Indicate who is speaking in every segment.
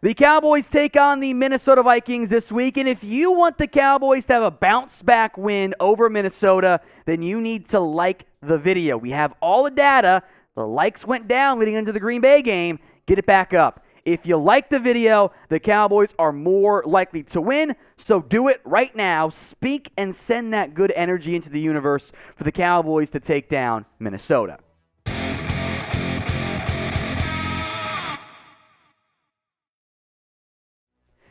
Speaker 1: The Cowboys take on the Minnesota Vikings this week, and if you want the Cowboys to have a bounce-back win over Minnesota, then you need to like the video. We have all the data. The likes went down leading into the Green Bay game. Get it back up. If you like the video, the Cowboys are more likely to win, so do it right now. Speak and send that good energy into the universe for the Cowboys to take down Minnesota.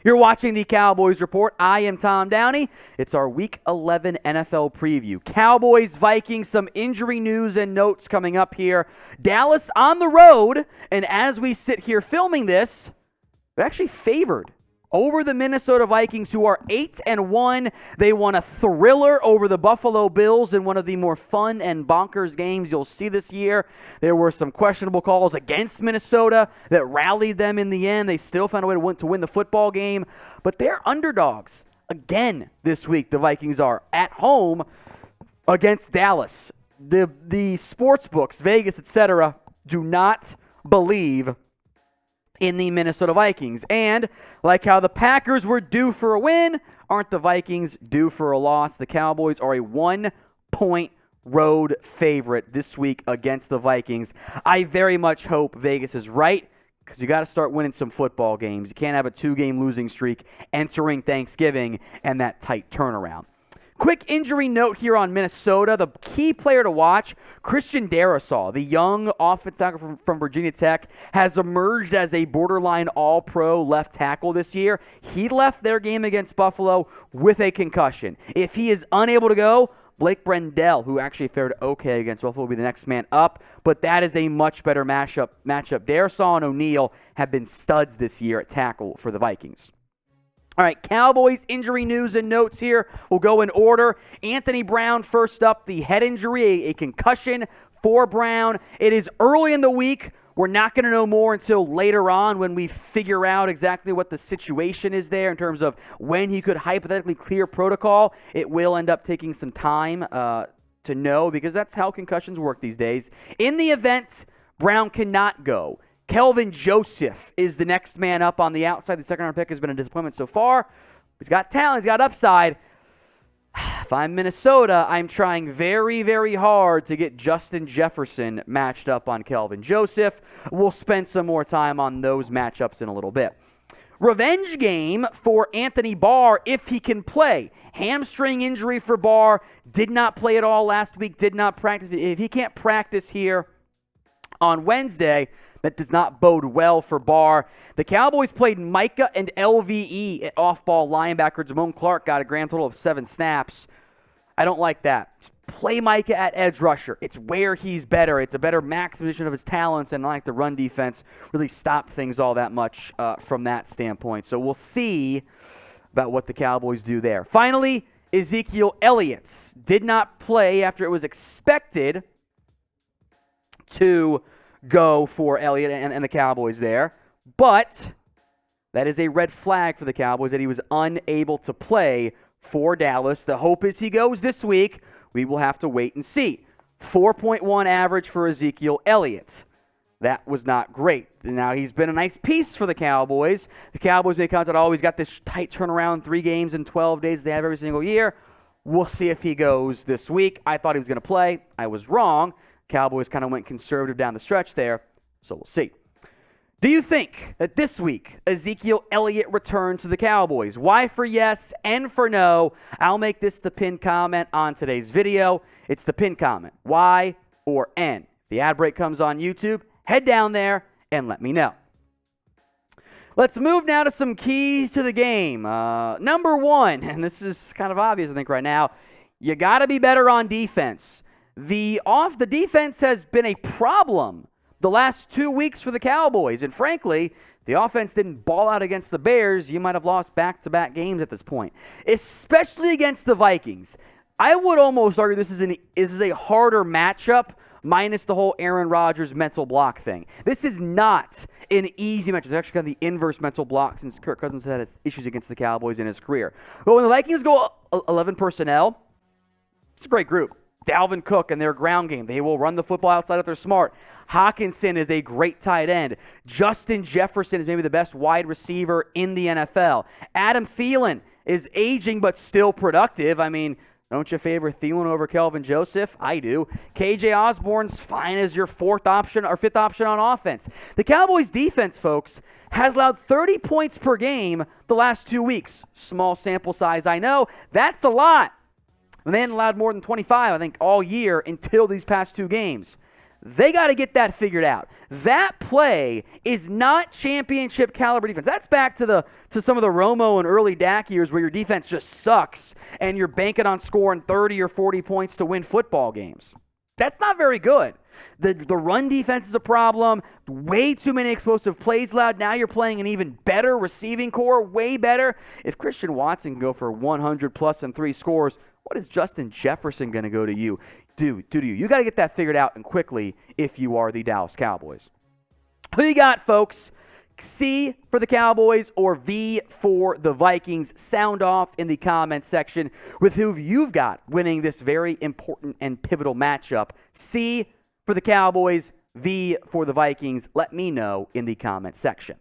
Speaker 1: You're watching the Cowboys Report. I am Tom Downey. It's our Week 11 NFL preview. Cowboys, Vikings, some injury news and notes coming up here. Dallas on the road, and as we sit here filming this, they're actually favored over the Minnesota Vikings, who are 8-1. They won a thriller over the Buffalo Bills in one of the more fun and bonkers games you'll see this year. There were some questionable calls against Minnesota that rallied them in the end. They still found a way to win the football game, but they're underdogs again this week. The Vikings are at home against Dallas. The sports books, Vegas, etc., do not believe in the Minnesota Vikings. And like how the Packers were due for a win, aren't the Vikings due for a loss? The Cowboys are a 1-point road favorite this week against the Vikings. I very much hope Vegas is right, because you got to start winning some football games. You can't have a 2-game losing streak entering Thanksgiving and that tight turnaround. Quick injury note here on Minnesota. The key player to watch, Christian Darrisaw, the young offensive tackle from Virginia Tech, has emerged as a borderline all-pro left tackle this year. He left their game against Buffalo with a concussion. If he is unable to go, Blake Brendel, who actually fared okay against Buffalo, will be the next man up, but that is a much better matchup. Darrisaw and O'Neal have been studs this year at tackle for the Vikings. All right, Cowboys injury news and notes here. We'll go in order. Anthony Brown first up, the head injury, a concussion for Brown. It is early in the week. We're not going to know more until later on when we figure out exactly what the situation is there in terms of when he could hypothetically clear protocol. It will end up taking some time to know, because that's how concussions work these days. In the event Brown cannot go, Kelvin Joseph is the next man up on the outside. The second-round pick has been a disappointment so far. He's got talent. He's got upside. If I'm Minnesota, I'm trying very, very hard to get Justin Jefferson matched up on Kelvin Joseph. We'll spend some more time on those matchups in a little bit. Revenge game for Anthony Barr if he can play. Hamstring injury for Barr. Did not play at all last week. Did not practice. If he can't practice here on Wednesday, that does not bode well for Barr. The Cowboys played Micah and LVE at off-ball linebacker. Jamon Clark got a grand total of 7 snaps. I don't like that. Just play Micah at edge rusher. It's where he's better. It's a better maximization of his talents, and I like the run defense really stop things all that much from that standpoint. So we'll see about what the Cowboys do there. Finally, Ezekiel Elliott did not play after it was expected to go for Elliott and the Cowboys there. But that is a red flag for the Cowboys that he was unable to play for Dallas. The hope is he goes this week. We will have to wait and see. 4.1 average for Ezekiel Elliott. That was not great. Now, he's been a nice piece for the Cowboys. The Cowboys may count out, he's got this tight turnaround, 3 games in 12 days they have every single year. We'll see if he goes this week. I thought he was going to play. I was wrong. Cowboys kind of went conservative down the stretch there, so we'll see. Do you think that this week Ezekiel Elliott returned to the Cowboys? Y for yes, N for no. I'll make this the pinned comment on today's video. It's the pinned comment, Y or N. If the ad break comes on YouTube, head down there and let me know. Let's move now to some keys to the game. Number 1, and this is kind of obvious I think right now, you got to be better on defense. The defense has been a problem the last 2 weeks for the Cowboys. And frankly, the offense didn't ball out against the Bears. You might have lost back-to-back games at this point, especially against the Vikings. I would almost argue this is a harder matchup, minus the whole Aaron Rodgers mental block thing. This is not an easy matchup. It's actually kind of the inverse mental block since Kirk Cousins had issues against the Cowboys in his career. But when the Vikings go 11 personnel, it's a great group. Dalvin Cook and their ground game. They will run the football outside if they're smart. Hawkinson is a great tight end. Justin Jefferson is maybe the best wide receiver in the NFL. Adam Thielen is aging but still productive. I mean, don't you favor Thielen over Kelvin Joseph? I do. KJ Osborne's fine as your fourth option or fifth option on offense. The Cowboys defense, folks, has allowed 30 points per game the last 2 weeks. Small sample size, I know. That's a lot. And they hadn't allowed more than 25, I think, all year until these past 2 games. They got to get that figured out. That play is not championship caliber defense. That's back to some of the Romo and early Dak years where your defense just sucks and you're banking on scoring 30 or 40 points to win football games. That's not very good. The run defense is a problem. Way too many explosive plays allowed. Now you're playing an even better receiving core, way better. If Christian Watson can go for 100 plus and 3 scores, what is Justin Jefferson going to go to you? Do to you. You got to get that figured out and quickly if you are the Dallas Cowboys. Who you got, folks? C for the Cowboys or V for the Vikings? Sound off in the comments section with who you've got winning this very important and pivotal matchup. C for the Cowboys, V for the Vikings. Let me know in the comments section.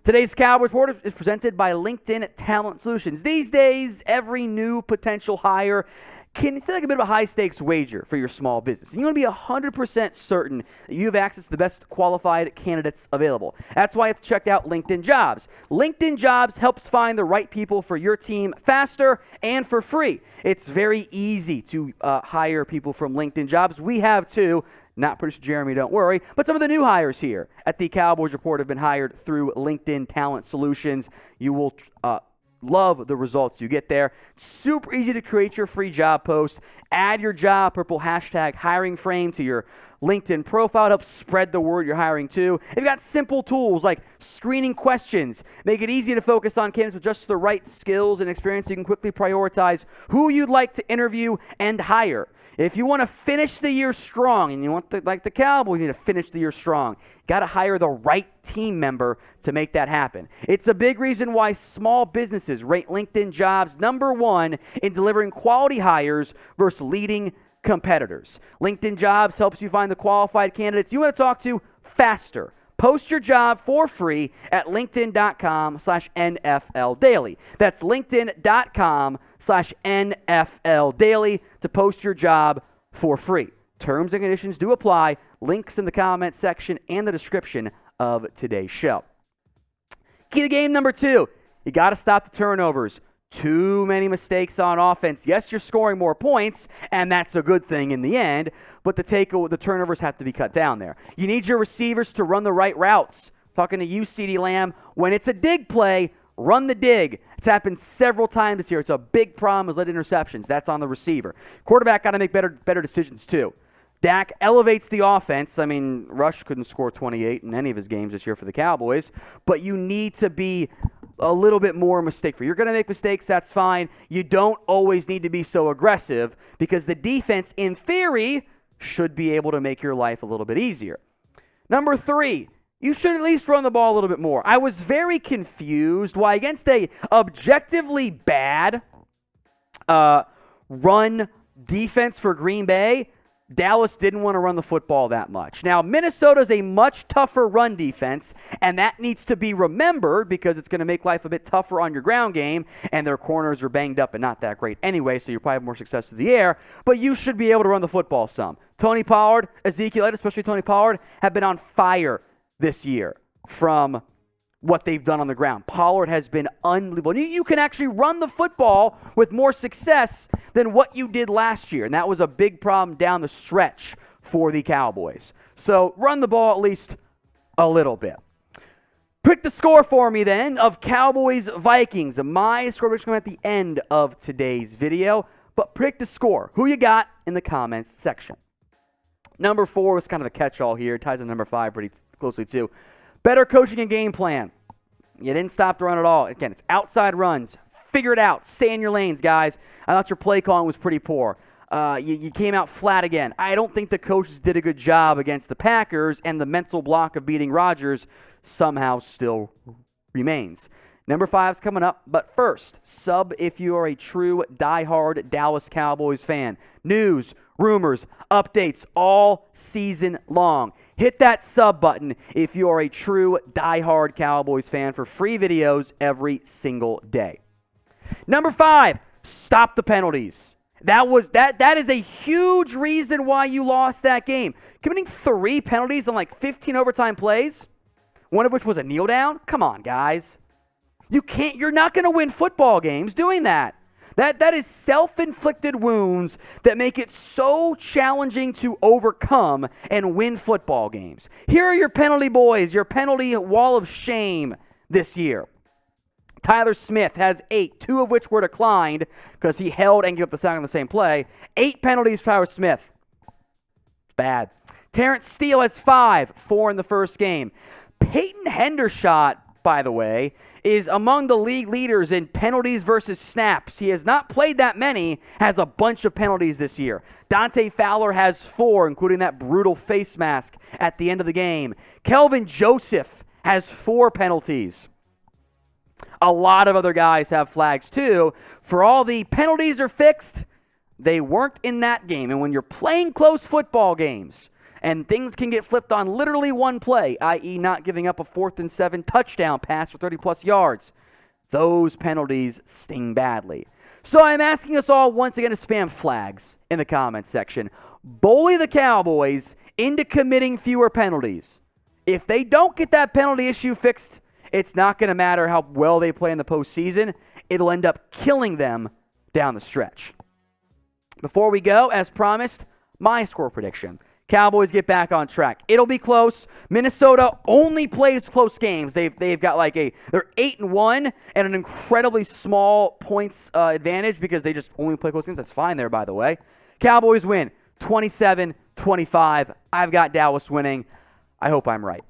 Speaker 1: Today's Cowboys Report is presented by LinkedIn Talent Solutions. These days, every new potential hire can feel like a bit of a high-stakes wager for your small business. And you want to be 100% certain that you have access to the best qualified candidates available. That's why you have to check out LinkedIn Jobs. LinkedIn Jobs helps find the right people for your team faster and for free. It's very easy to hire people from LinkedIn Jobs. We have too. Not producer Jeremy, don't worry. But some of the new hires here at the Cowboys Report have been hired through LinkedIn Talent Solutions. You will love the results you get there. Super easy to create your free job post. Add your job, purple hashtag hiring frame to your LinkedIn profile. It helps spread the word you're hiring to. They've got simple tools like screening questions. Make it easy to focus on candidates with just the right skills and experience so you can quickly prioritize who you'd like to interview and hire. If you want to finish the year strong, and you want like the Cowboys need to finish the year strong, you got to hire the right team member to make that happen. It's a big reason why small businesses rate LinkedIn Jobs #1 in delivering quality hires versus leading competitors. LinkedIn Jobs helps you find the qualified candidates you want to talk to faster. Post your job for free at linkedin.com/NFL Daily. That's linkedin.com/NFL Daily to post your job for free. Terms and conditions do apply. Links in the comment section and the description of today's show. Key to game number 2. You got to stop the turnovers. Too many mistakes on offense. Yes, you're scoring more points, and that's a good thing in the end, but the turnovers have to be cut down there. You need your receivers to run the right routes. Talking to you, CeeDee Lamb, when it's a dig play, run the dig. It's happened several times this year. It's a big problem is late interceptions. That's on the receiver. Quarterback got to make better decisions too. Dak elevates the offense. I mean, Rush couldn't score 28 in any of his games this year for the Cowboys, but you need to be a little bit more mistake-free. You're going to make mistakes, that's fine. You don't always need to be so aggressive because the defense, in theory, should be able to make your life a little bit easier. Number 3, you should at least run the ball a little bit more. I was very confused why against a objectively bad run defense for Green Bay, Dallas didn't want to run the football that much. Now, Minnesota's a much tougher run defense, and that needs to be remembered because it's going to make life a bit tougher on your ground game, and their corners are banged up and not that great anyway, so you probably have more success through the air, but you should be able to run the football some. Tony Pollard, Ezekiel Elliott, especially Tony Pollard, have been on fire this year from what they've done on the ground. Pollard has been unbelievable. You can actually run the football with more success than what you did last year, and that was a big problem down the stretch for the Cowboys. So run the ball at least a little bit. Pick the score for me then of Cowboys-Vikings. My score prediction at the end of today's video, but pick the score. Who you got in the comments section. Number 4 was kind of a catch-all here. It ties to number 5 pretty closely too. Better coaching and game plan. You didn't stop the run at all. Again, it's outside runs. Figure it out. Stay in your lanes, guys. I thought your play calling was pretty poor. You came out flat again. I don't think the coaches did a good job against the Packers, and the mental block of beating Rodgers somehow still remains. Number 5's coming up, but first, sub if you are a true diehard Dallas Cowboys fan. News, rumors, updates all season long. Hit that sub button if you are a true diehard Cowboys fan for free videos every single day. Number 5, stop the penalties. That is a huge reason why you lost that game. Committing 3 penalties on like 15 overtime plays, one of which was a kneel down. Come on, guys. You're not going to win football games doing that. That is self-inflicted wounds that make it so challenging to overcome and win football games. Here are your penalty boys, your penalty wall of shame this year. Tyler Smith has 8, 2 of which were declined because he held and gave up the sack on the same play. 8 penalties for Tyler Smith. Bad. Terrence Steele has 5, 4 in the first game. Peyton Hendershot, by the way, is among the league leaders in penalties versus snaps. He has not played that many, has a bunch of penalties this year. Dante Fowler has 4, including that brutal face mask at the end of the game. Kelvin Joseph has 4 penalties. A lot of other guys have flags too. For all the penalties are fixed, they weren't in that game. And when you're playing close football games, and things can get flipped on literally one play, i.e. not giving up a 4th and 7 touchdown pass for 30-plus yards. Those penalties sting badly. So I'm asking us all once again to spam flags in the comments section. Bully the Cowboys into committing fewer penalties. If they don't get that penalty issue fixed, it's not going to matter how well they play in the postseason. It'll end up killing them down the stretch. Before we go, as promised, my score prediction. Cowboys get back on track. It'll be close. Minnesota only plays close games. They've got they're 8-1 and an incredibly small points advantage because they just only play close games. That's fine there, by the way. Cowboys win 27-25. I've got Dallas winning. I hope I'm right.